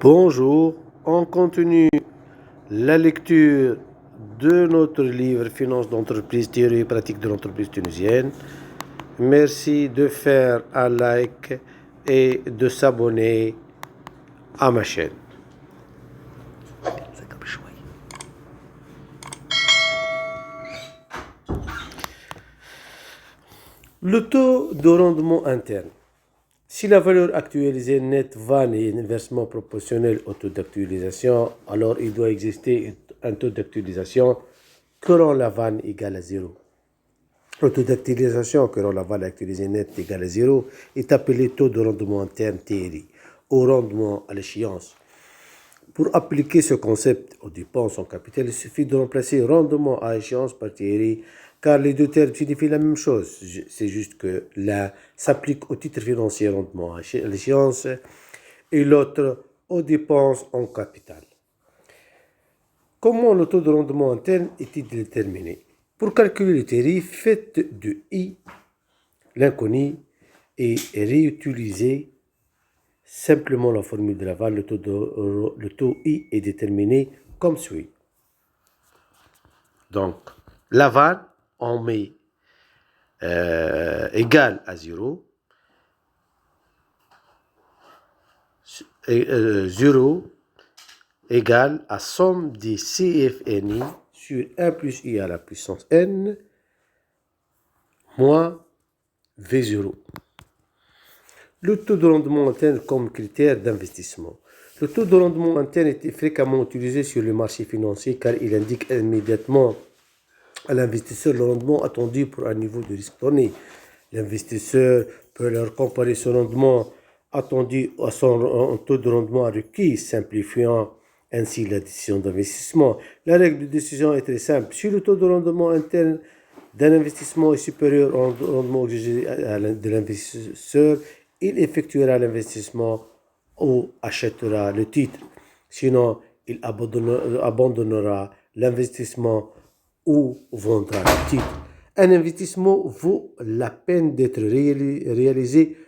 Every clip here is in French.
Bonjour, on continue la lecture de notre livre Finances d'entreprise, théorie et pratique de l'entreprise tunisienne. Merci de faire un like et de s'abonner à ma chaîne. Le taux de rendement interne. Si la valeur actualisée nette vanne est inversement proportionnelle au taux d'actualisation, alors il doit exister un taux d'actualisation que rend la vanne égale à 0. Le taux d'actualisation que rend la valeur actualisée nette égale à 0 est appelé taux de rendement interne TRI, ou rendement à l'échéance. Pour appliquer ce concept aux dépenses en capital, il suffit de remplacer rendement à échéance par TRI, car les deux termes signifient la même chose. C'est juste que l'un s'applique au titre financier rendement à l'échéance et l'autre aux dépenses en capital. Comment le taux de rendement interne est-il déterminé? Pour calculer le TRI, faites de I l'inconnu et réutilisez simplement la formule de Laval. Le taux I est déterminé comme suit. Donc, Laval, on met égal à 0. 0 égale à somme des CFNI sur 1 plus I à la puissance N moins V0. Le taux de rendement interne comme critère d'investissement. Le taux de rendement interne est fréquemment utilisé sur le marché financier car il indique immédiatement à l'investisseur le rendement attendu pour un niveau de risque donné. L'investisseur peut leur comparer ce rendement attendu à son taux de rendement requis, simplifiant ainsi la décision d'investissement. La règle de décision est très simple. Si le taux de rendement interne d'un investissement est supérieur au rendement exigé de l'investisseur, il effectuera l'investissement ou achètera le titre. Sinon, il abandonnera l'investissement ou vendra le titre. Un investissement vaut la peine d'être réalisé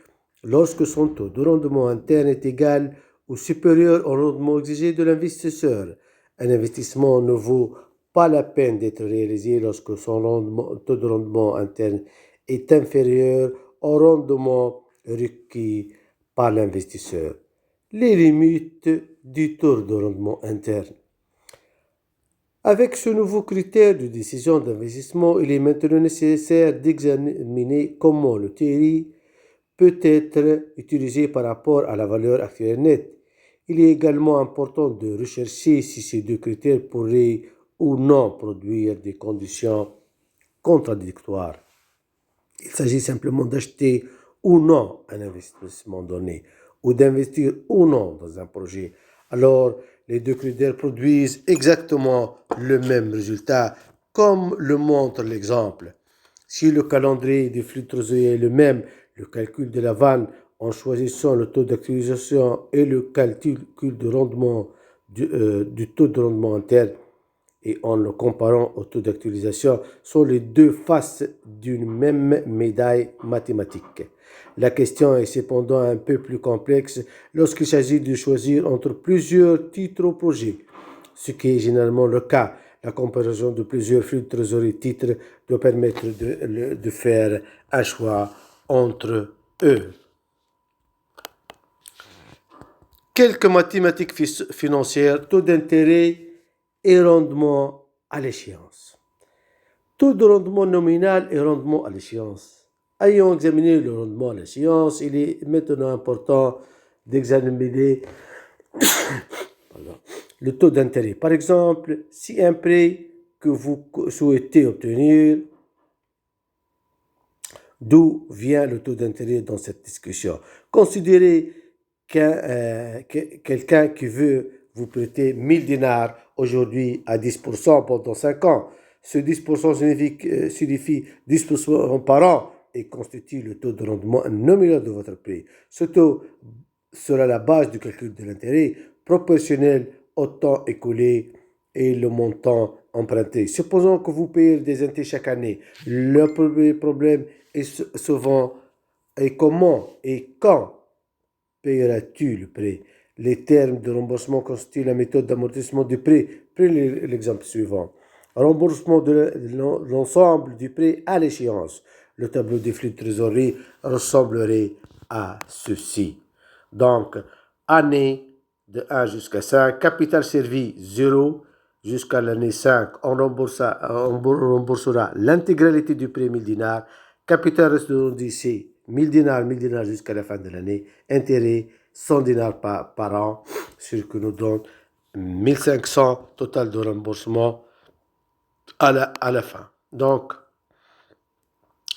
lorsque son taux de rendement interne est égal ou supérieur au rendement exigé de l'investisseur. Un investissement ne vaut pas la peine d'être réalisé lorsque son taux de rendement interne est inférieur au rendement requis par l'investisseur. Les limites du taux de rendement interne. Avec ce nouveau critère de décision d'investissement, il est maintenant nécessaire d'examiner comment le TRI peut être utilisé par rapport à la valeur actuelle nette. Il est également important de rechercher si ces deux critères pourraient ou non produire des conditions contradictoires. Il s'agit simplement d'acheter ou non un investissement donné, ou d'investir ou non dans un projet. Alors, les deux critères produisent exactement le même résultat, comme le montre l'exemple. Si le calendrier des flux trésoriers est le même, le calcul de la vanne en choisissant le taux d'actualisation et le calcul de rendement du taux de rendement interne et en le comparant au taux d'actualisation sont les deux faces d'une même médaille mathématique. La question est cependant un peu plus complexe lorsqu'il s'agit de choisir entre plusieurs titres au projet, ce qui est généralement le cas. La comparaison de plusieurs flux de trésorerie titres doit permettre de faire un choix entre eux. Quelques mathématiques financières, taux d'intérêt et rendement à l'échéance. Taux de rendement nominal et rendement à l'échéance. Ayant examiné le rendement à l'échéance, il est maintenant important d'examiner le taux d'intérêt. Par exemple, si un prêt que vous souhaitez obtenir, d'où vient le taux d'intérêt dans cette discussion? Considérez quelqu'un qui veut vous prêter 1000 dinars aujourd'hui à 10% pendant 5 ans. Ce 10% signifie 10% par an et constitue le taux de rendement nominal de votre prêt. Ce taux sera la base du calcul de l'intérêt proportionnel au temps écoulé et le montant emprunté. Supposons que vous payez des intérêts chaque année. Le premier problème est souvent et comment et quand payeras-tu le prêt? Les termes de remboursement constituent la méthode d'amortissement du prêt. Prenez l'exemple suivant. Remboursement de l'ensemble du prêt à l'échéance. Le tableau des flux de trésorerie ressemblerait à ceci. Donc, année de 1 jusqu'à 5, capital servi 0 jusqu'à l'année 5, on remboursera l'intégralité du prêt 1000 dinars, capital restaurant d'ici 1000 dinars jusqu'à la fin de l'année, intérêt 100 dinars par an, ce qui nous donne 1500 total de remboursement à la fin. Donc,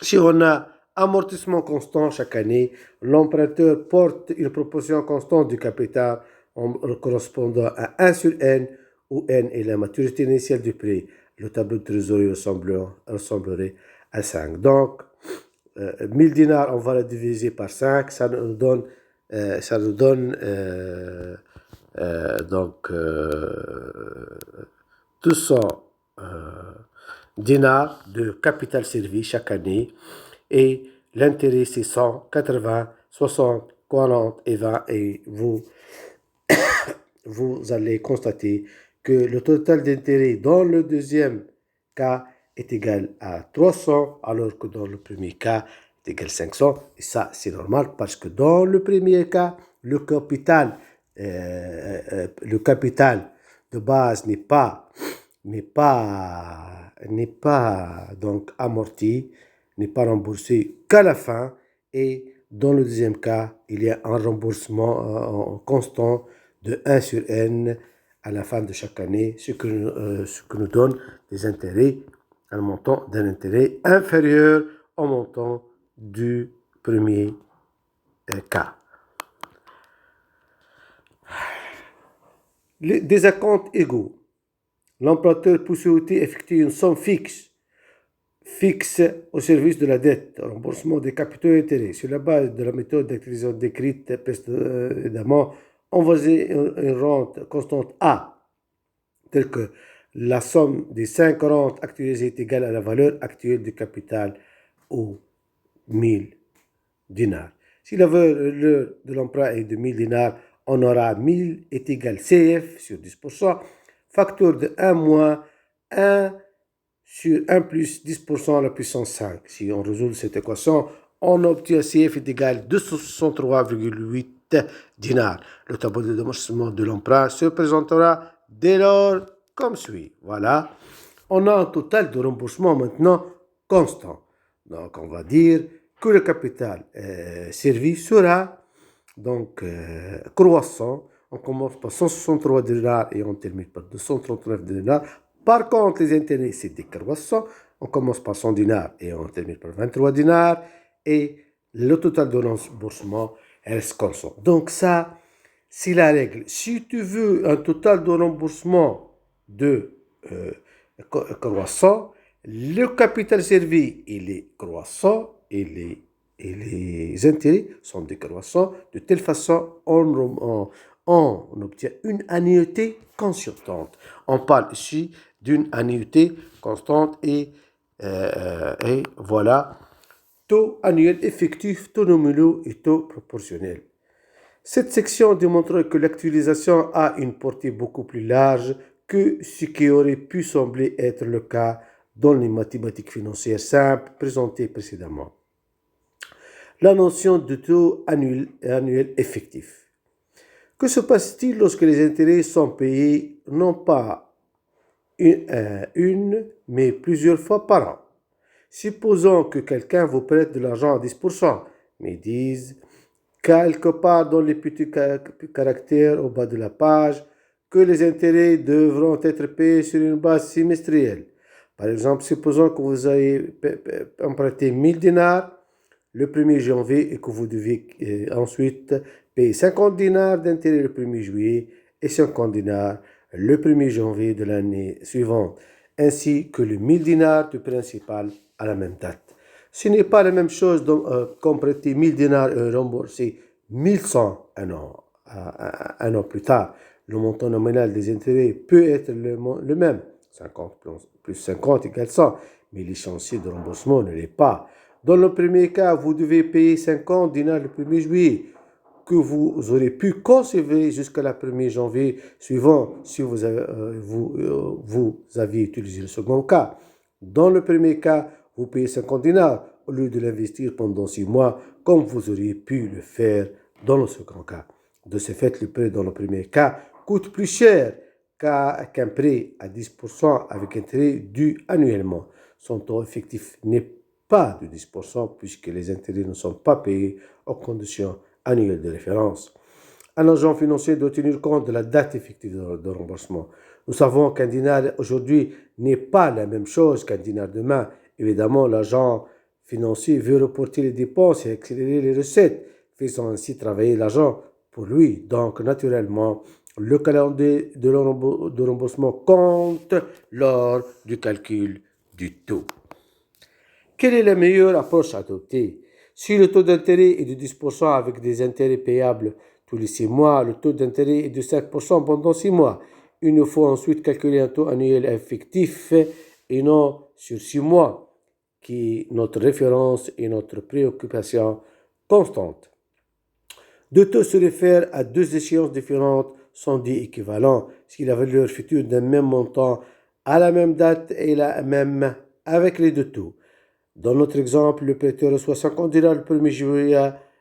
si on a amortissement constant chaque année, l'emprunteur porte une proportion constante du capital correspondant à 1 sur n, où n est la maturité initiale du prêt. Le tableau de trésorerie ressemblerait à 5. Donc, 1000 dinars, on va la diviser par 5, ça nous donne donc 200 dinars de capital servi chaque année, et l'intérêt c'est 100, 80, 60, 40 et 20, et vous allez constater que le total d'intérêt dans le deuxième cas est égal à 300, alors que dans le premier cas est égal à 500. Et ça, c'est normal parce que dans le premier cas, le capital de base n'est pas donc amorti, n'est pas remboursé qu'à la fin. Et dans le deuxième cas, il y a un remboursement constant de 1 sur n à la fin de chaque année, ce que nous donne des intérêts, un montant d'un intérêt inférieur au montant du premier cas. Des acomptes égaux. L'emprunteur peut souhaiter effectuer une somme fixe au service de la dette, remboursement des capitaux et intérêts. Sur la base de la méthode d'actualisation décrite précédemment, on va dire une rente constante A, telle que la somme des 5 rentes actualisées est égale à la valeur actuelle du capital aux 1000 dinars. Si la valeur de l'emprunt est de 1000 dinars, on aura 1000 est égal CF sur 10%, facteur de 1 moins 1 sur 1 plus 10% à la puissance 5. Si on résout cette équation, on obtient CF est égal à 263,8 dinars. Le tableau de démonstration de l'emprunt se présentera dès lors comme suit. Voilà, on a un total de remboursement maintenant constant. Donc on va dire que le capital servi sera donc croissant. On commence par 163 dinars et on termine par 239 dinars. Par contre, les intérêts, c'est décroissant. On commence par 100 dinars et on termine par 23 dinars. Et le total de remboursement reste constant. Donc ça, c'est la règle. Si tu veux un total de remboursement de croissant, le capital servi, il est croissant et les intérêts sont décroissants. De telle façon, on obtient une annuité constante. On parle ici d'une annuité constante et voilà, taux annuel effectif, taux nominaux et taux proportionnel. Cette section démontre que l'actualisation a une portée beaucoup plus large que ce qui aurait pu sembler être le cas dans les mathématiques financières simples présentées précédemment. La notion de taux annuel effectif. Que se passe-t-il lorsque les intérêts sont payés non pas une mais plusieurs fois par an? Supposons que quelqu'un vous prête de l'argent à 10%, mais dise quelque part dans les petits caractères au bas de la page que les intérêts devront être payés sur une base semestrielle. Par exemple, supposons que vous avez emprunté 1000 dinars le 1er janvier et que vous devez ensuite payer 50 dinars d'intérêt le 1er juillet et 50 dinars le 1er janvier de l'année suivante, ainsi que le 1000 dinars du principal à la même date. Ce n'est pas la même chose d'emprunter 1000 dinars et rembourser 1100 un an plus tard. Le montant nominal des intérêts peut être le même, 50 plus 50 égale 100, mais l'échéancier de remboursement ne l'est pas. Dans le premier cas, vous devez payer 50 dinars le 1er juillet, que vous aurez pu conserver jusqu'à la 1er janvier suivant si vous aviez utilisé le second cas. Dans le premier cas, vous payez 50 dinars au lieu de l'investir pendant 6 mois comme vous auriez pu le faire dans le second cas. De ce fait, le prêt dans le premier cas coûte plus cher qu'un prêt à 10% avec intérêt dû annuellement. Son taux effectif n'est pas de 10% puisque les intérêts ne sont pas payés aux conditions annuelles de référence. Un agent financier doit tenir compte de la date effective de remboursement. Nous savons qu'un dinar aujourd'hui n'est pas la même chose qu'un dinar demain. Évidemment, l'agent financier veut reporter les dépenses et accélérer les recettes, faisant ainsi travailler l'agent pour lui. Donc, naturellement, le calendrier de remboursement compte lors du calcul du taux. Quelle est la meilleure approche à adopter? Si le taux d'intérêt est de 10% avec des intérêts payables tous les 6 mois, le taux d'intérêt est de 5% pendant 6 mois. Il nous faut ensuite calculer un taux annuel effectif et non sur 6 mois, qui est notre référence et notre préoccupation constante. Deux taux se réfèrent à deux échéances différentes sont dits équivalents si la valeur future d'un même montant à la même date est la même avec les deux taux. Dans notre exemple, le prêteur reçoit 50 dinars le 1er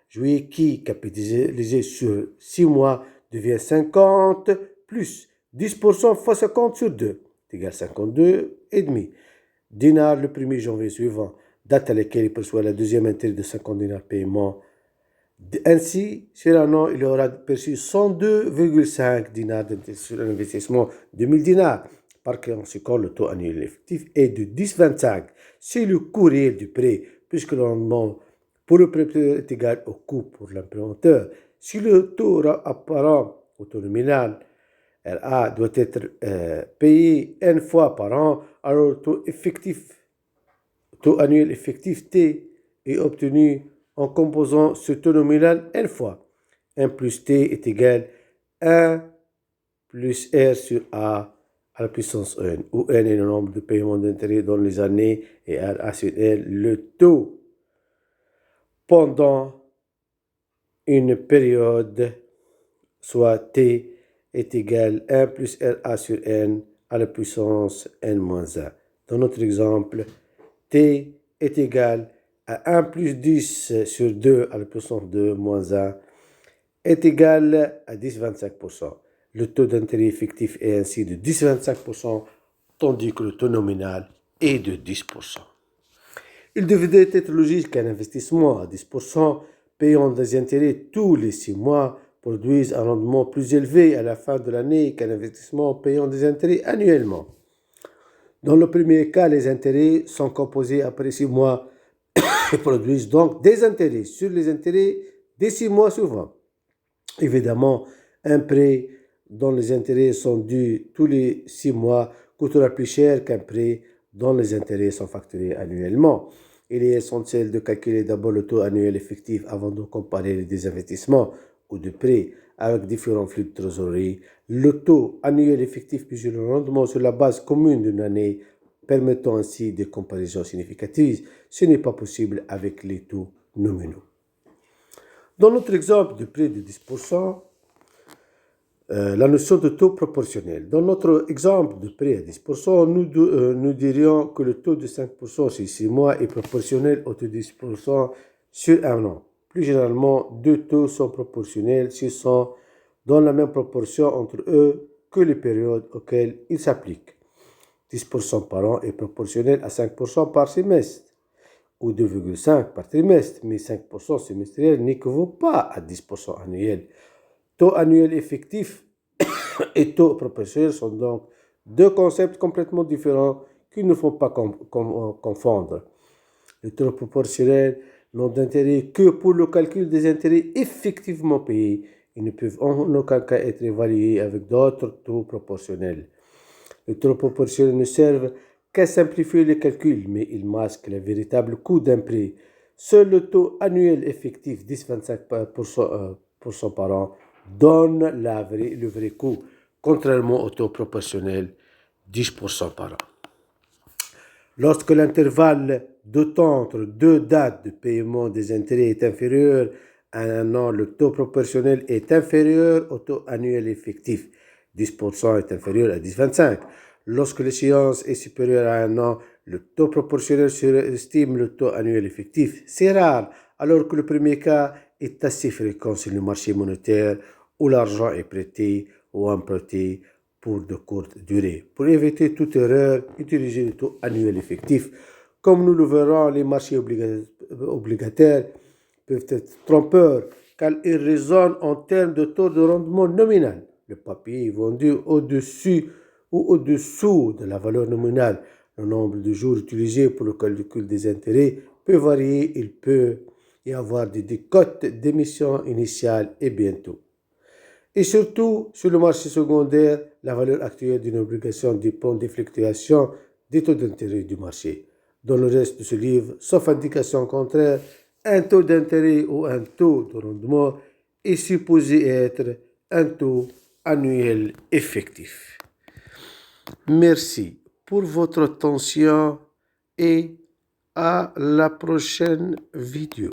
juillet qui, capitalisé sur 6 mois, devient 50 plus 10% fois 50 sur 2, égale 52,5 dinars le 1er janvier suivant, date à laquelle il perçoit la deuxième intérêt de 50 dinars paiement. Ainsi, sur un an, il aura perçu 102,5 dinars sur un investissement de 1000 dinars. Par conséquent, le taux annuel effectif est de 10,25. C'est le coût réel du prêt, puisque le rendement pour le prêteur est égal au coût pour l'emprunteur. Si le taux apparent au taux nominal RA doit être payé n fois par an, alors le taux annuel effectif T est obtenu en composant ce taux nominal n fois. 1 plus T est égal à 1 plus R sur A à la puissance n, où n est le nombre de paiements d'intérêt dans les années et RA sur L le taux pendant une période, soit T est égal à 1 plus RA sur N à la puissance N moins 1. Dans notre exemple, T est égal à 1 plus 10 sur 2 à la puissance 2 moins 1 est égal à 10,25%. Le taux d'intérêt effectif est ainsi de 10,25%, tandis que le taux nominal est de 10%. Il devrait être logique qu'un investissement à 10% payant des intérêts tous les 6 mois produise un rendement plus élevé à la fin de l'année qu'un investissement payant des intérêts annuellement. Dans le premier cas, les intérêts sont composés après 6 mois et produisent donc des intérêts sur les intérêts des 6 mois suivants. Évidemment, un prêt dont les intérêts sont dus tous les 6 mois coûtera plus cher qu'un prêt dont les intérêts sont facturés annuellement. Il est essentiel de calculer d'abord le taux annuel effectif avant de comparer les investissements ou de prêts avec différents flux de trésorerie. Le taux annuel effectif mesure le rendement sur la base commune d'une année, permettant ainsi des comparaisons significatives. Ce n'est pas possible avec les taux nominaux. Dans notre exemple de prêt de 10%, la notion de taux proportionnel. Dans notre exemple de prêt à 10%, nous dirions que le taux de 5% sur 6 mois est proportionnel au taux de 10% sur un an. Plus généralement, deux taux sont proportionnels s'ils sont dans la même proportion entre eux que les périodes auxquelles ils s'appliquent. 10% par an est proportionnel à 5% par semestre ou 2,5 par trimestre, mais 5% semestriel n'équivaut pas à 10% annuel. Taux annuel effectif et taux proportionnel sont donc deux concepts complètement différents qu'il ne faut pas confondre. Les taux proportionnels n'ont d'intérêt que pour le calcul des intérêts effectivement payés. Ils ne peuvent en aucun cas être évalués avec d'autres taux proportionnels. Les taux proportionnels ne servent qu'à simplifier les calculs, mais ils masquent le véritable coût d'un prêt. Seul le taux annuel effectif, 10,25% par an, donne le vrai coût, contrairement au taux proportionnel, 10% par an. Lorsque l'intervalle de temps entre deux dates de paiement des intérêts est inférieur À un an, le taux proportionnel est inférieur au taux annuel effectif. 10% est inférieur à 10,25. Lorsque l'échéance est supérieure à un an, le taux proportionnel surestime le taux annuel effectif. C'est rare, alors que le premier cas est assez fréquent sur le marché monétaire où l'argent est prêté ou emprunté pour de courtes durées. Pour éviter toute erreur, utilisez le taux annuel effectif. Comme nous le verrons, les marchés obligataires peuvent être trompeurs car ils raisonnent en termes de taux de rendement nominal. Le papier est vendu au-dessus ou au-dessous de la valeur nominale. Le nombre de jours utilisés pour le calcul des intérêts peut varier. Il peut y avoir des décotes d'émission initiale et bientôt. Et surtout, sur le marché secondaire, la valeur actuelle d'une obligation dépend des fluctuations des taux d'intérêt du marché. Dans le reste de ce livre, sauf indication contraire, un taux d'intérêt ou un taux de rendement est supposé être un taux annuel effectif. Merci pour votre attention et à la prochaine vidéo.